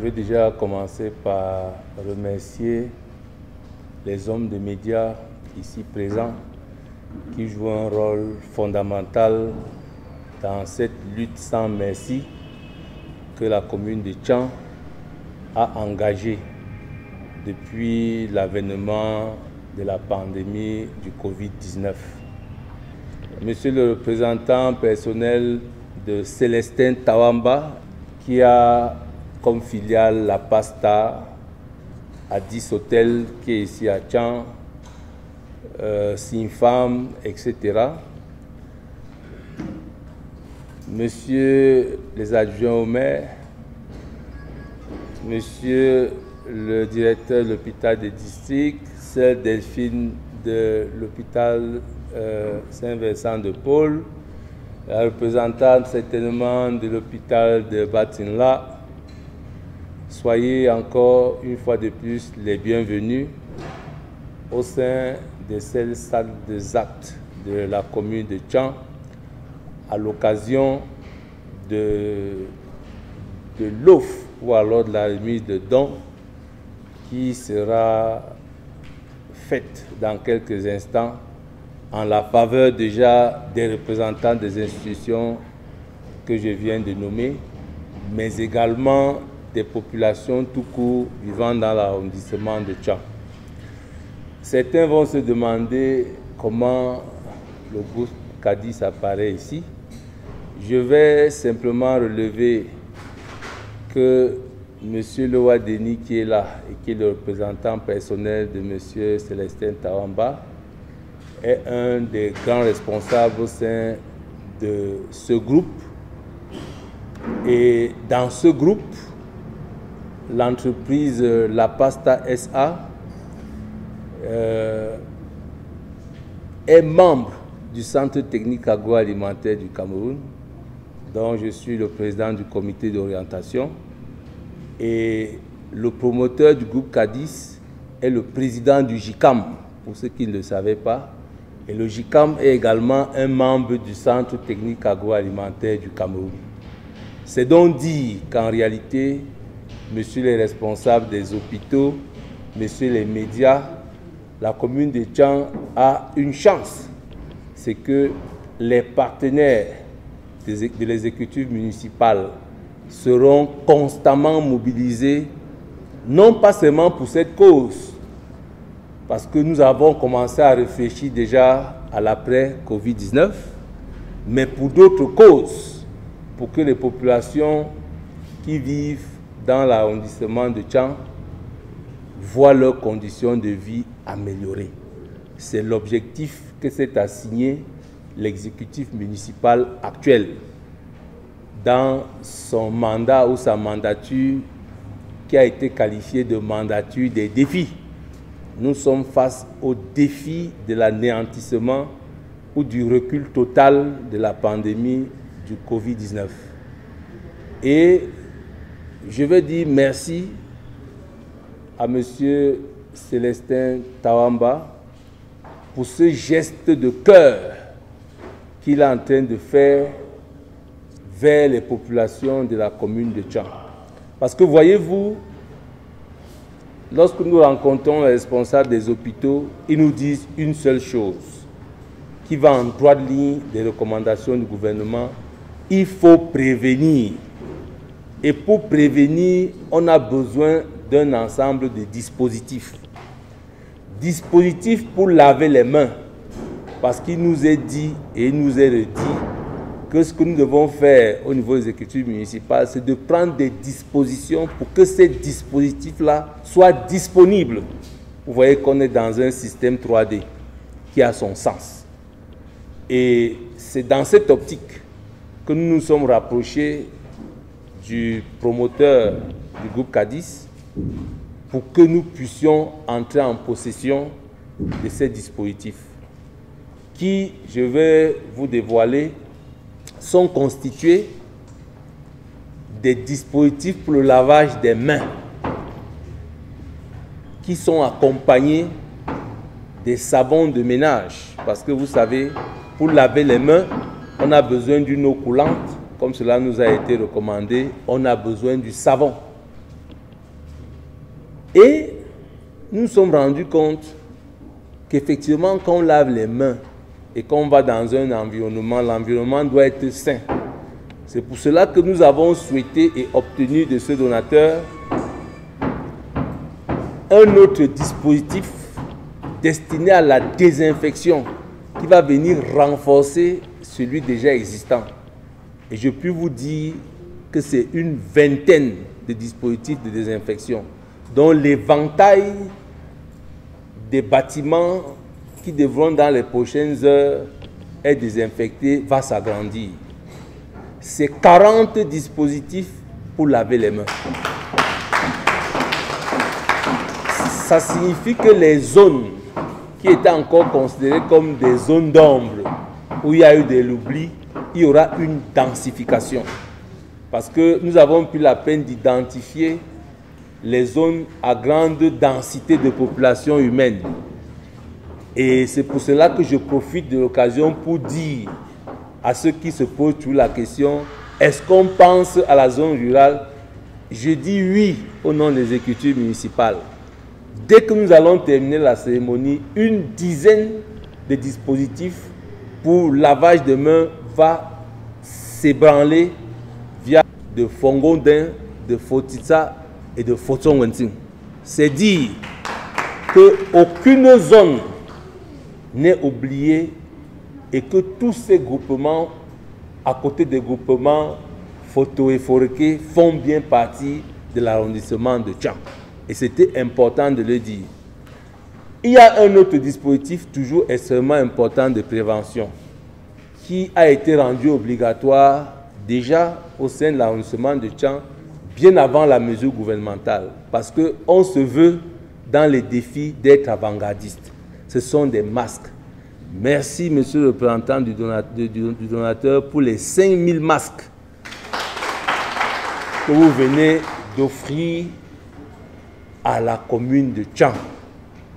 vais déjà commencer par remercier les hommes de médias ici présents qui jouent un rôle fondamental dans cette lutte sans merci que la commune de Tchang a engagée depuis l'avènement de la pandémie du Covid-19. Monsieur le représentant personnel de Célestin Tawamba, qui a comme filiale la Pasta à 10 hôtels qui est ici à Tchang, Sinfam, etc. Monsieur les adjoints au maire, monsieur le directeur de l'hôpital de district, sœur Delphine de l'hôpital Saint-Vincent de Paul, la représentante certainement de l'hôpital de Batinla. Soyez encore une fois de plus les bienvenus au sein de cette salle des actes de la commune de Tchang à l'occasion de l'offre ou alors de la remise de dons qui sera faite dans quelques instants en la faveur déjà des représentants des institutions que je viens de nommer, mais également des populations tout court vivant dans l'arrondissement de Tchang. Certains vont se demander comment le groupe Cadiz apparaît ici. Je vais simplement relever que M. Loa Denis, qui est là et qui est le représentant personnel de M. Célestin Tawamba, est un des grands responsables au sein de ce groupe. Et dans ce groupe, l'entreprise La Pasta SA est membre du Centre technique agroalimentaire du Cameroun, dont je suis le président du comité d'orientation. Et le promoteur du groupe Cadiz est le président du JICAM, pour ceux qui ne le savaient pas. Et le JICAM est également un membre du Centre technique agroalimentaire du Cameroun. C'est donc dire qu'en réalité, messieurs les responsables des hôpitaux, messieurs les médias, la commune de Tchang a une chance. C'est que les partenaires de l'exécutif municipal seront constamment mobilisés, non pas seulement pour cette cause, parce que nous avons commencé à réfléchir déjà à l'après-Covid-19, mais pour d'autres causes, pour que les populations qui vivent dans l'arrondissement de Tchang voient leurs conditions de vie améliorées. C'est l'objectif que s'est assigné l'exécutif municipal actuel dans son mandat ou sa mandature qui a été qualifiée de mandature des défis. Nous sommes face au défi de l'anéantissement ou du recul total de la pandémie du Covid-19. Et je veux dire merci à M. Célestin Tawamba pour ce geste de cœur qu'il est en train de faire vers les populations de la commune de Tchang. Parce que voyez-vous, lorsque nous rencontrons les responsables des hôpitaux, ils nous disent une seule chose, qui va en droite ligne des recommandations du gouvernement: il faut prévenir. Et pour prévenir, on a besoin d'un ensemble de dispositifs. Dispositifs pour laver les mains, parce qu'il nous est dit et il nous est redit que ce que nous devons faire au niveau exécutif municipal, c'est de prendre des dispositions pour que ces dispositifs-là soient disponibles. Vous voyez qu'on est dans un système 3D qui a son sens. Et c'est dans cette optique que nous nous sommes rapprochés du promoteur du groupe Cadiz pour que nous puissions entrer en possession de ces dispositifs qui, je vais vous dévoiler, sont constitués des dispositifs pour le lavage des mains qui sont accompagnés des savons de ménage. Parce que vous savez, pour laver les mains, on a besoin d'une eau coulante, comme cela nous a été recommandé, on a besoin du savon. Et nous nous sommes rendus compte qu'effectivement, quand on lave les mains et qu'on va dans un environnement, l'environnement doit être sain. C'est pour cela que nous avons souhaité et obtenu de ce donateur un autre dispositif destiné à la désinfection qui va venir renforcer celui déjà existant. Et je puis vous dire que c'est une vingtaine de dispositifs de désinfection dont l'éventail des bâtiments qui devront dans les prochaines heures être désinfectés va s'agrandir. C'est 40 dispositifs pour laver les mains. Ça signifie que les zones qui étaient encore considérées comme des zones d'ombre, où il y a eu de l'oubli, il y aura une densification. Parce que nous avons pris la peine d'identifier les zones à grande densité de population humaine. Et c'est pour cela que je profite de l'occasion pour dire à ceux qui se posent toujours la question, est-ce qu'on pense à la zone rurale? Je dis oui au nom des exécutives municipales. Dès que nous allons terminer la cérémonie, une dizaine de dispositifs pour lavage de mains va s'ébranler via de Fongondin, de Fotitsa et de Fotsongwenting. C'est dire qu'aucune zone n'est oubliée et que tous ces groupements, à côté des groupements Foto et Foreke, font bien partie de l'arrondissement de Tchang. Et c'était important de le dire. Il y a un autre dispositif toujours extrêmement important de prévention qui a été rendu obligatoire déjà au sein de l'arrondissement de Tchang bien avant la mesure gouvernementale. Parce qu'on se veut dans les défis d'être avant-gardiste. Ce sont des masques. Merci, monsieur le représentant du donateur, pour les 5000 masques que vous venez d'offrir à la commune de Tchang.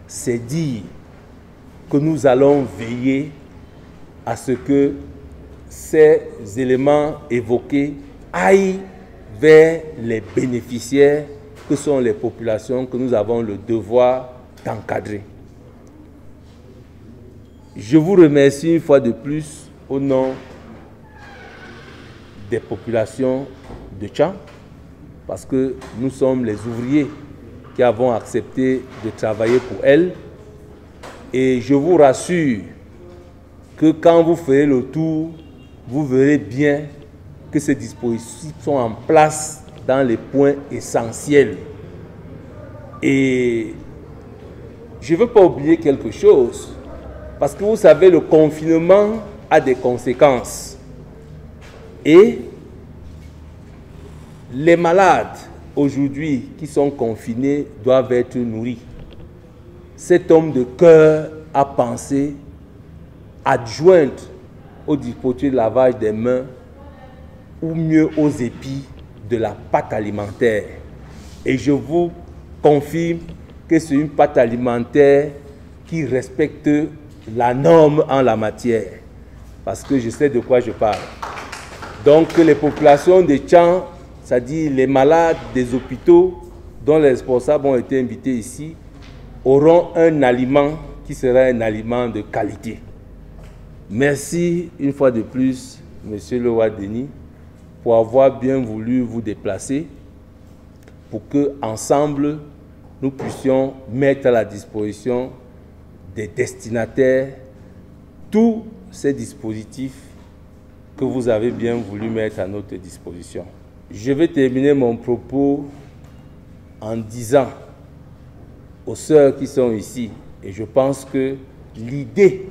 C'est dire que nous allons veiller à ce que ces éléments évoqués aillent vers les bénéficiaires que sont les populations que nous avons le devoir d'encadrer. Je vous remercie une fois de plus au nom des populations de Tchang parce que nous sommes les ouvriers qui avons accepté de travailler pour elles. Et je vous rassure que quand vous ferez le tour, vous verrez bien que ces dispositifs sont en place dans les points essentiels. Et je ne veux pas oublier quelque chose, parce que vous savez, le confinement a des conséquences. Et les malades aujourd'hui qui sont confinés doivent être nourris. Cet homme de cœur a pensé adjoindre au dispositif de lavage des mains ou mieux aux épis de la pâte alimentaire. Et je vous confirme que c'est une pâte alimentaire qui respecte la norme en la matière. Parce que je sais de quoi je parle. Donc les populations de Tchang, c'est-à-dire les malades des hôpitaux dont les responsables ont été invités ici, auront un aliment qui sera un aliment de qualité. Merci une fois de plus, Monsieur le roi Denis, pour avoir bien voulu vous déplacer pour que ensemble nous puissions mettre à la disposition des destinataires tous ces dispositifs que vous avez bien voulu mettre à notre disposition. Je vais terminer mon propos en disant aux sœurs qui sont ici, et je pense que l'idée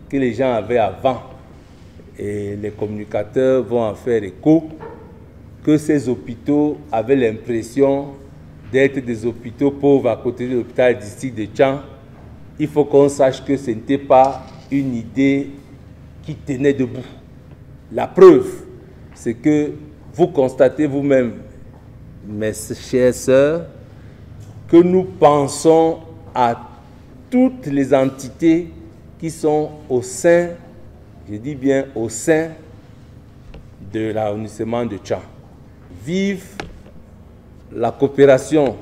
que les gens avaient avant, et les communicateurs vont en faire écho, que ces hôpitaux avaient l'impression d'être des hôpitaux pauvres à côté de l'hôpital district de Tchang, il faut qu'on sache que ce n'était pas une idée qui tenait debout. La preuve, c'est que vous constatez vous-même, mes chères sœurs, que nous pensons à toutes les entités qui sont au sein, je dis bien au sein de l'arrondissement de Tchang. Vive la coopération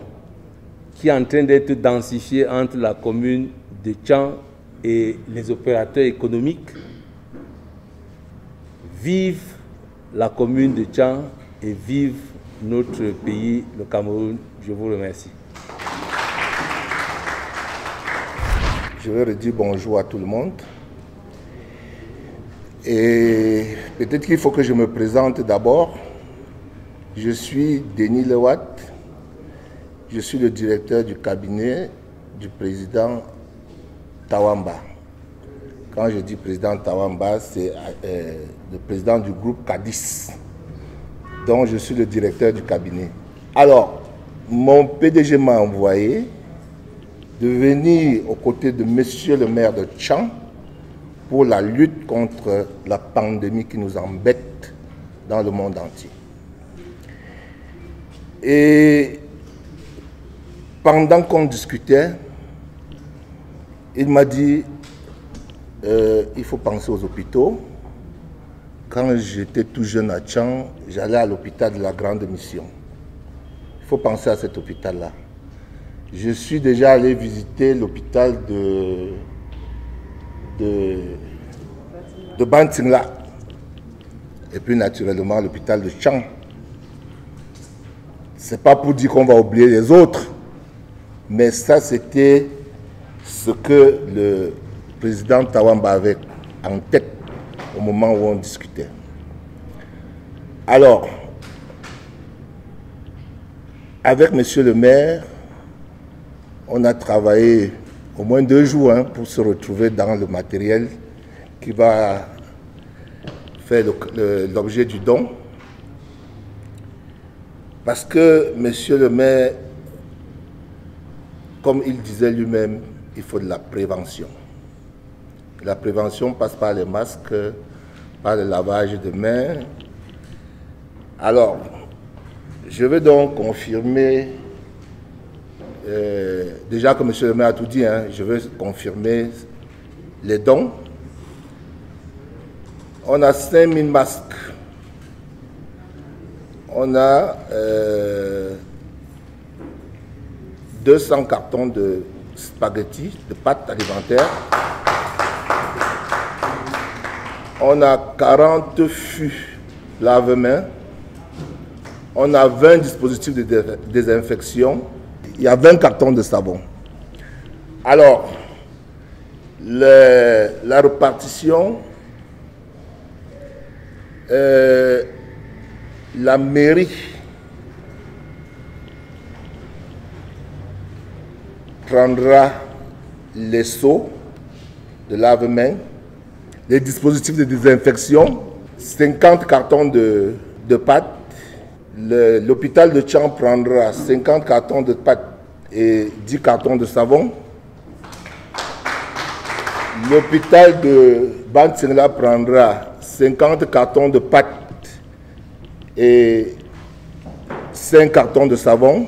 qui est en train d'être densifié entre la commune de Tchan et les opérateurs économiques. Vive la commune de Tchan et vive notre pays, le Cameroun. Je vous remercie. Je vais redire bonjour à tout le monde. Et peut-être qu'il faut que je me présente d'abord. Je suis Denis Lewat. Je suis le directeur du cabinet du président Tawamba. Quand je dis président Tawamba, c'est le président du groupe Cadis, dont je suis le directeur du cabinet. Alors, mon PDG m'a envoyé de venir aux côtés de monsieur le maire de Tchan pour la lutte contre la pandémie qui nous embête dans le monde entier. Et pendant qu'on discutait, il m'a dit il faut penser aux hôpitaux. Quand j'étais tout jeune à Tchan, j'allais à l'hôpital de la Grande Mission. Il faut penser à cet hôpital-là. Je suis déjà allé visiter l'hôpital de Bantingla. Et puis naturellement l'hôpital de Tchan. C'est pas pour dire qu'on va oublier les autres, mais ça c'était ce que le président Tawamba avait en tête au moment où on discutait. Alors, avec monsieur le maire, on a travaillé au moins 2 jours pour se retrouver dans le matériel qui va faire l'objet du don. Parce que monsieur le maire, comme il disait lui-même, il faut de la prévention. La prévention passe par les masques, par le lavage de mains. Alors, je vais donc confirmer, déjà que monsieur le maire a tout dit, je veux confirmer les dons. On a 5000 masques. On a 200 cartons de spaghettis, de pâtes alimentaires. On a 40 fûts lave-mains. On a 20 dispositifs de désinfection. Il y a 20 cartons de savon. Alors, la répartition, la mairie prendra les seaux de lave-mains, les dispositifs de désinfection, 50 cartons de pâtes. L'hôpital de Tchan prendra 50 cartons de pâtes et 10 cartons de savon. L'hôpital de Bantingla prendra 50 cartons de pâtes et 5 cartons de savon.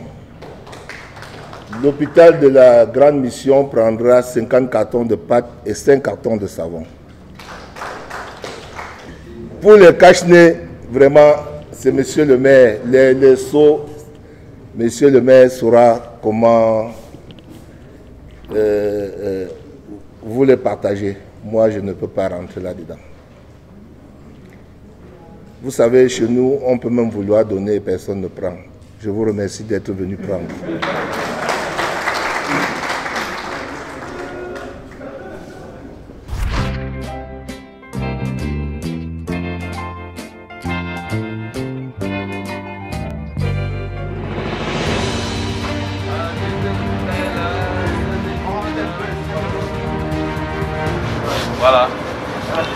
L'hôpital de la Grande Mission prendra 50 cartons de pâtes et 5 cartons de savon. Pour les cache-nez, vraiment, c'est monsieur le maire. Les seaux, monsieur le maire saura comment vous les partagez. Moi, je ne peux pas rentrer là-dedans. Vous savez, chez nous, on peut même vouloir donner et personne ne prend. Je vous remercie d'être venu prendre. Voilà,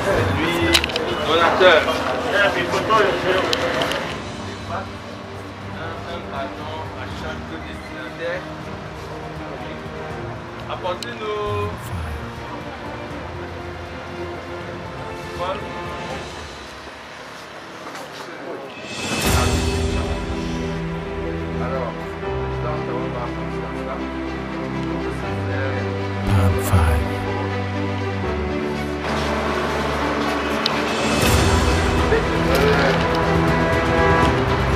c'est lui, le donateur. Un carton à chaque destinataire. Apportez-nous. Alors,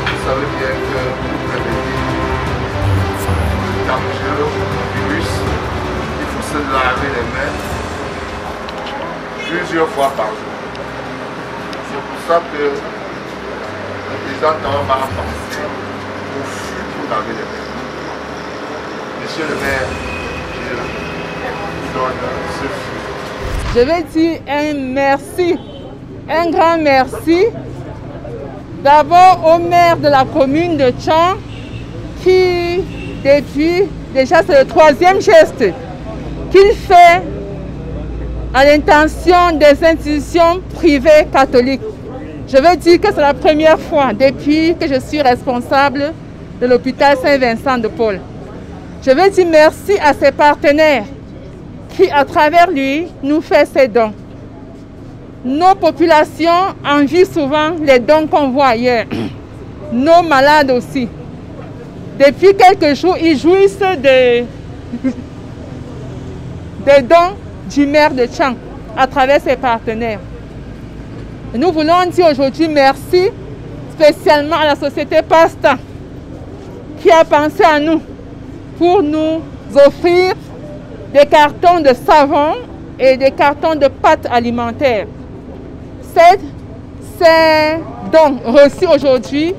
vous savez bien que vous avez dit plusieurs fois par jour. C'est pour ça que le président Tawamba a pensé au flux pour laver les mains. Monsieur le maire, je donne ce flux. Je vais dire un merci, un grand merci, d'abord au maire de la commune de Tchang, qui depuis, déjà c'est le 3e geste qu'il fait à l'intention des institutions privées catholiques. Je veux dire que c'est la première fois depuis que je suis responsable de l'hôpital Saint-Vincent de Paul. Je veux dire merci à ses partenaires qui, à travers lui, nous fait ses dons. Nos populations envient souvent les dons qu'on voit ailleurs. Nos malades aussi. Depuis quelques jours, ils jouissent des dons du maire de Tchang à travers ses partenaires. Nous voulons dire aujourd'hui merci spécialement à la société Pasta qui a pensé à nous pour nous offrir des cartons de savon et des cartons de pâtes alimentaires. Ces dons reçus aujourd'hui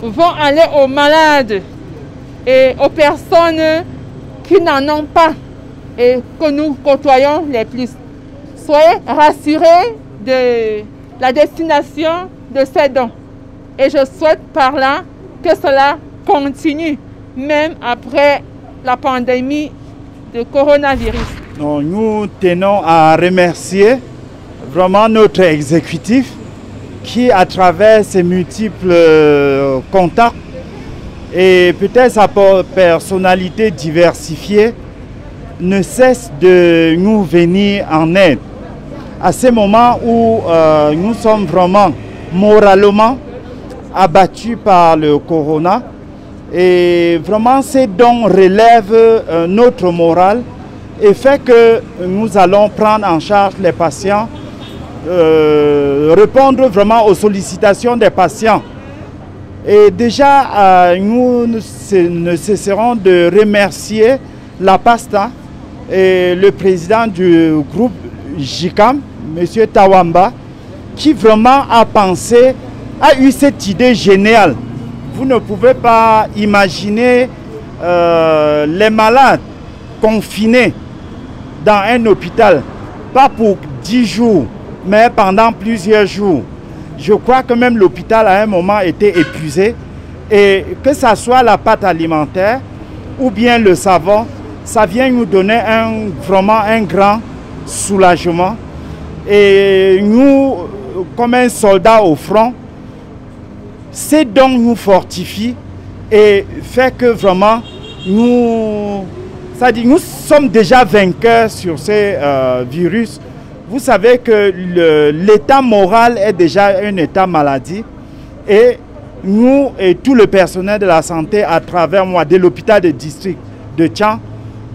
vont aller aux malades et aux personnes qui n'en ont pas et que nous côtoyons les plus. Soyez rassurés de la destination de ces dons. Et je souhaite par là que cela continue, même après la pandémie de coronavirus. Nous tenons à remercier vraiment notre exécutif qui, à travers ses multiples contacts et peut-être sa personnalité diversifiée, ne cesse de nous venir en aide. À ces moments où nous sommes vraiment moralement abattus par le corona, et vraiment ces dons relèvent notre morale et fait que nous allons prendre en charge les patients, répondre vraiment aux sollicitations des patients. Et déjà, nous ne cesserons de remercier la Pasta et le président du groupe JICAM, M. Tawamba, qui vraiment a eu cette idée géniale. Vous ne pouvez pas imaginer les malades confinés dans un hôpital, pas pour 10 jours, mais pendant plusieurs jours. Je crois que même l'hôpital à un moment était épuisé et que ce soit la pâte alimentaire ou bien le savon, ça vient nous donner vraiment un grand soulagement. Et nous, comme un soldat au front, ces dons nous fortifient et fait que vraiment nous sommes déjà vainqueurs sur ces virus. Vous savez que l'état moral est déjà un état maladie et nous et tout le personnel de la santé à travers moi de l'hôpital de district de Tchang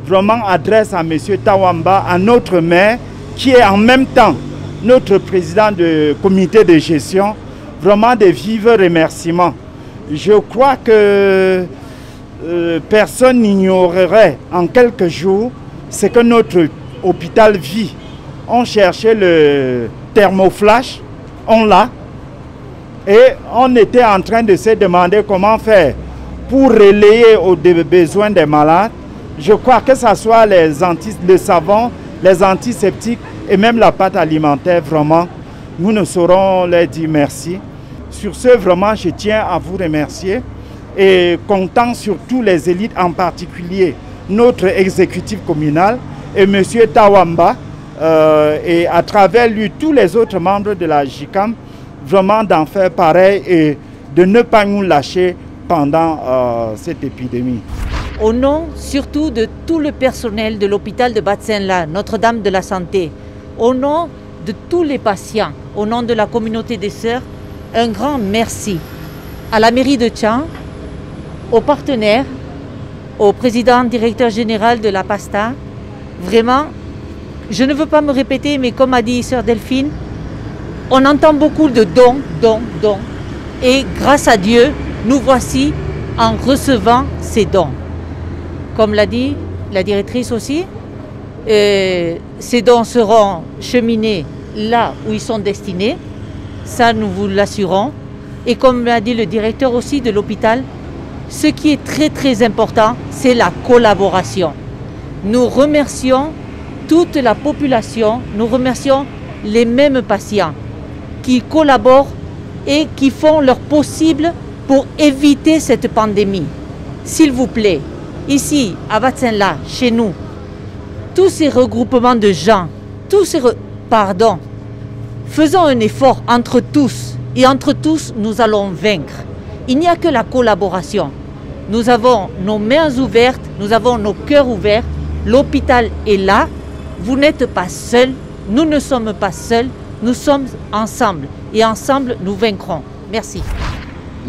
vraiment adresse à M. Tawamba, à notre maire qui est en même temps notre président du comité de gestion, vraiment de vifs remerciements. Je crois que personne n'ignorerait en quelques jours ce que notre hôpital vit. On cherchait le thermoflash, on l'a, et on était en train de se demander comment faire pour relayer aux besoins des malades. Je crois que ce soit le savon, les antiseptiques et même la pâte alimentaire, vraiment, nous ne saurons leur dire merci. Sur ce, vraiment, je tiens à vous remercier et comptant sur tous les élites, en particulier notre exécutif communal et M. Tawamba, et à travers lui, tous les autres membres de la JICAM, vraiment d'en faire pareil et de ne pas nous lâcher pendant cette épidémie. Au nom surtout de tout le personnel de l'hôpital de Batsenla, Notre-Dame de la Santé, au nom de tous les patients, au nom de la communauté des sœurs, un grand merci à la mairie de Tchang, aux partenaires, au président directeur général de la Pasta. Vraiment, je ne veux pas me répéter, mais comme a dit sœur Delphine, on entend beaucoup de dons, dons, dons. Et grâce à Dieu, nous voici en recevant ces dons. Comme l'a dit la directrice aussi, ces dons seront cheminés là où ils sont destinés. Ça, nous vous l'assurons. Et comme l'a dit le directeur aussi de l'hôpital, ce qui est très très important, c'est la collaboration. Nous remercions toute la population, nous remercions les mêmes patients qui collaborent et qui font leur possible pour éviter cette pandémie. S'il vous plaît, ici, à Batsenla, chez nous, tous ces regroupements de gens, faisons un effort entre tous, et entre tous, nous allons vaincre. Il n'y a que la collaboration. Nous avons nos mains ouvertes, nous avons nos cœurs ouverts, l'hôpital est là, vous n'êtes pas seuls, nous ne sommes pas seuls, nous sommes ensemble, et ensemble, nous vaincrons. Merci.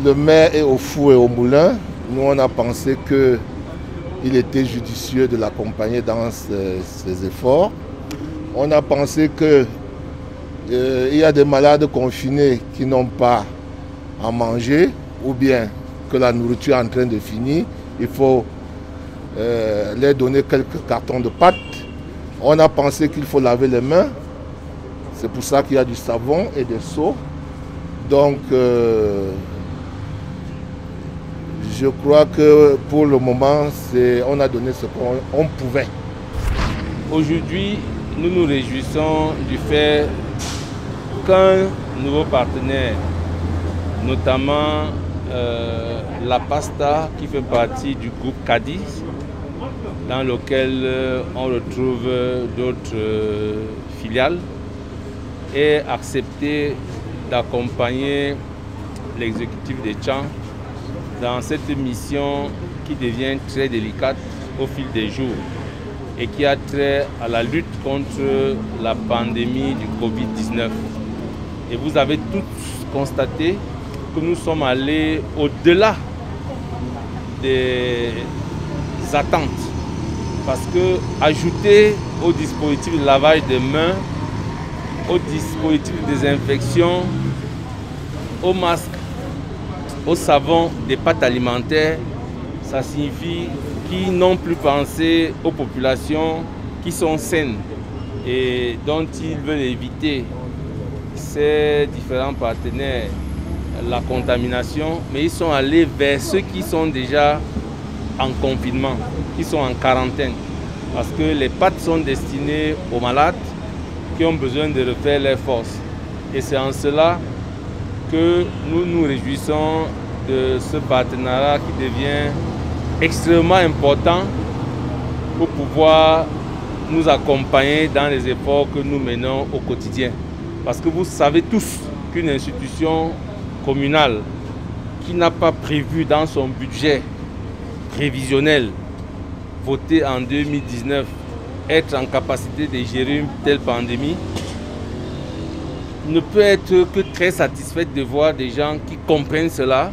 Le maire est au four et au moulin. Nous, on a pensé qu'il était judicieux de l'accompagner dans ses efforts. On a pensé qu'il y a des malades confinés qui n'ont pas à manger ou bien que la nourriture est en train de finir. Il faut leur donner quelques cartons de pâtes. On a pensé qu'il faut laver les mains. C'est pour ça qu'il y a du savon et des seaux. Donc, je crois que pour le moment, on a donné ce qu'on pouvait. Aujourd'hui, nous nous réjouissons du fait qu'un nouveau partenaire, notamment la Pasta qui fait partie du groupe Cadiz, dans lequel on retrouve d'autres filiales, ait accepté d'accompagner l'exécutif des Tchans dans cette mission qui devient très délicate au fil des jours et qui a trait à la lutte contre la pandémie du Covid-19. Et vous avez tous constaté que nous sommes allés au-delà des attentes. Parce que ajouter au dispositif de lavage des mains, au dispositif de désinfection, au masque, au savon, des pâtes alimentaires, ça signifie qu'ils n'ont plus pensé aux populations qui sont saines et dont ils veulent éviter, ces différents partenaires, la contamination, mais ils sont allés vers ceux qui sont déjà en confinement, qui sont en quarantaine. Parce que les pâtes sont destinées aux malades qui ont besoin de refaire leurs forces. Et c'est en cela que nous nous réjouissons de ce partenariat qui devient extrêmement important pour pouvoir nous accompagner dans les efforts que nous menons au quotidien. Parce que vous savez tous qu'une institution communale qui n'a pas prévu dans son budget prévisionnel voté en 2019 être en capacité de gérer une telle pandémie ne peut être que très satisfaite de voir des gens qui comprennent cela,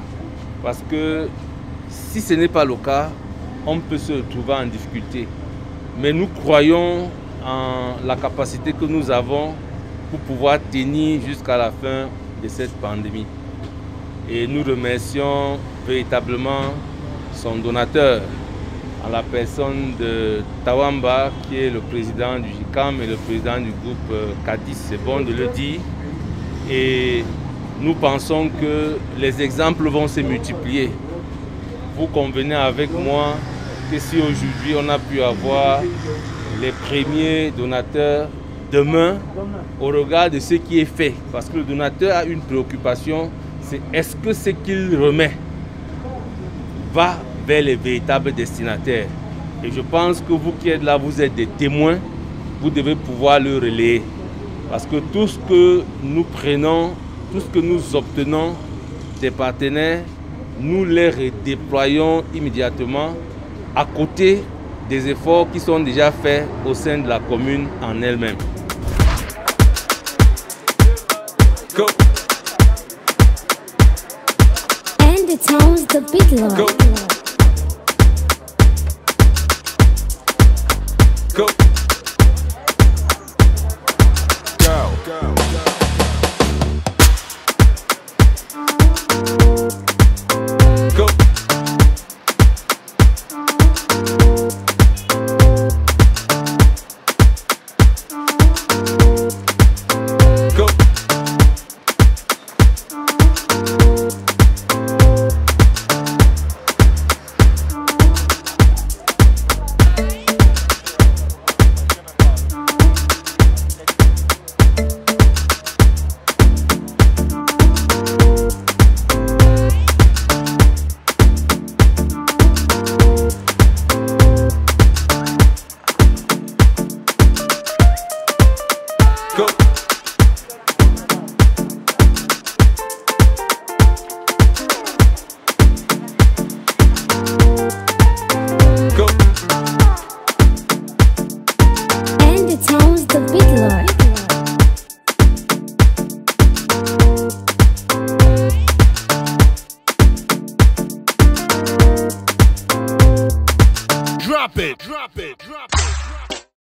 parce que si ce n'est pas le cas, on peut se retrouver en difficulté. Mais nous croyons en la capacité que nous avons pour pouvoir tenir jusqu'à la fin de cette pandémie. Et nous remercions véritablement son donateur, en la personne de Tawamba, qui est le président du JICAM et le président du groupe Cadiz, c'est bon de le dire. Et nous pensons que les exemples vont se multiplier. Vous convenez avec moi que si aujourd'hui on a pu avoir les premiers donateurs, demain, au regard de ce qui est fait, parce que le donateur a une préoccupation, c'est est-ce que ce qu'il remet va vers les véritables destinataires. Et je pense que vous qui êtes là, vous êtes des témoins, vous devez pouvoir le relayer. Parce que tout ce que nous prenons, tout ce que nous obtenons des partenaires, nous les redéployons immédiatement à côté des efforts qui sont déjà faits au sein de la commune en elle-même. Go. And it sounds the big love. Go.